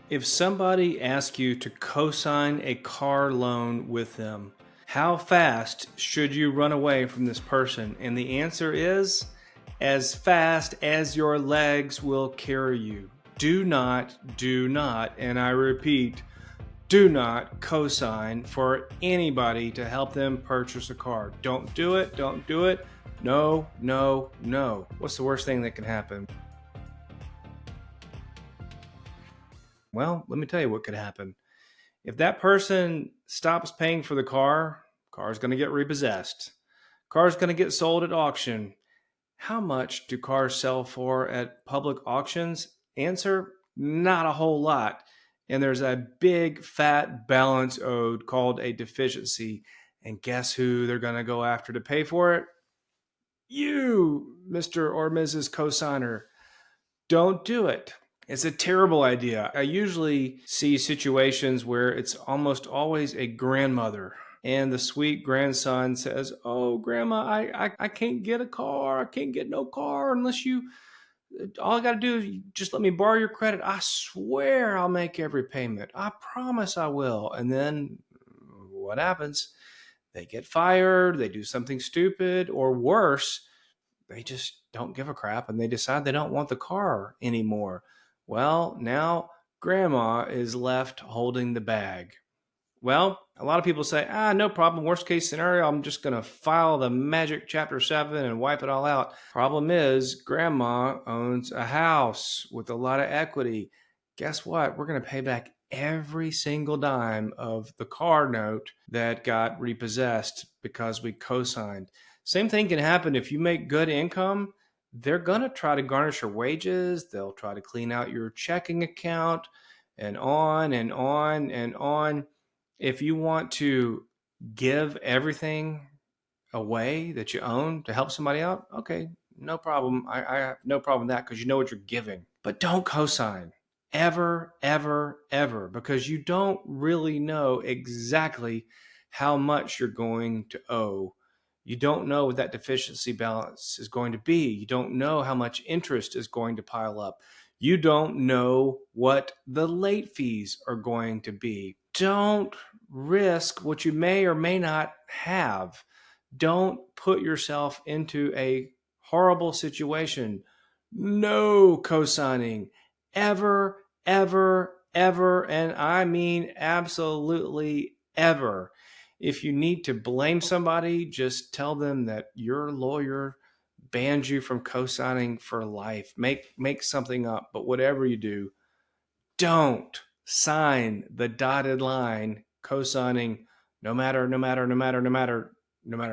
If somebody asks you to co-sign a car loan with them, how fast should you run away from this person? And the answer is as fast as your legs will carry you. Do not, and I repeat, do not co-sign for anybody to help them purchase a car. Don't do it. No. What's the worst thing that can happen? Well, let me tell you what could happen. If that person stops paying for the car's going to get repossessed. Car's going to get sold at auction. How much do cars sell for at public auctions? Answer, not a whole lot. And there's a big fat balance owed called a deficiency. And guess who they're going to go after to pay for it? You, Mr. or Mrs. Cosigner. Don't do it. It's a terrible idea. I usually see situations where it's almost always a grandmother and the sweet grandson says, "Oh, grandma, I can't get a car. I can't get no car unless all I got to do is just let me borrow your credit. I swear I'll make every payment. I promise I will." And then what happens? They get fired, they do something stupid, or worse, they just don't give a crap and they decide they don't want the car anymore. Well, now grandma is left holding the bag. Well, a lot of people say, no problem. Worst case scenario, I'm just going to file the magic Chapter 7 and wipe it all out. Problem is, grandma owns a house with a lot of equity. Guess what? We're going to pay back every single dime of the car note that got repossessed because we co-signed. Same thing can happen if you make good income. They're going to try to garnish your wages. They'll try to clean out your checking account and on and on and on. If you want to give everything away that you own to help somebody out, okay, no problem. I have no problem with that because you know what you're giving. But don't co-sign ever, because you don't really know exactly how much you're going to owe. You don't know what that deficiency balance is going to be. You don't know how much interest is going to pile up. You don't know what the late fees are going to be. Don't risk what you may or may not have. Don't put yourself into a horrible situation. No co-signing ever, and I mean absolutely ever. If you need to blame somebody, just tell them that your lawyer banned you from co-signing for life. Make something up, but whatever you do, don't sign the dotted line co-signing no matter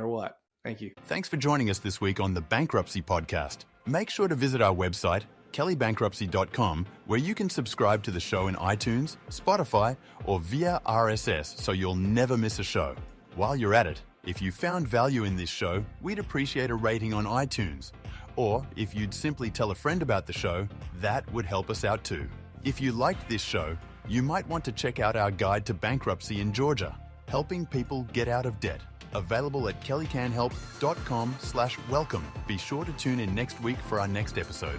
what. Thank you. Thanks for joining us this week on the Bankruptcy Podcast. Make sure to visit our website, kellybankruptcy.com, where you can subscribe to the show in iTunes, Spotify, or via RSS so you'll never miss a show. While you're at it, if you found value in this show, we'd appreciate a rating on iTunes. Or if you'd simply tell a friend about the show, that would help us out too. If you liked this show, you might want to check out our guide to bankruptcy in Georgia, helping people get out of debt. Available at kellycanhelp.com/welcome. Be sure to tune in next week for our next episode.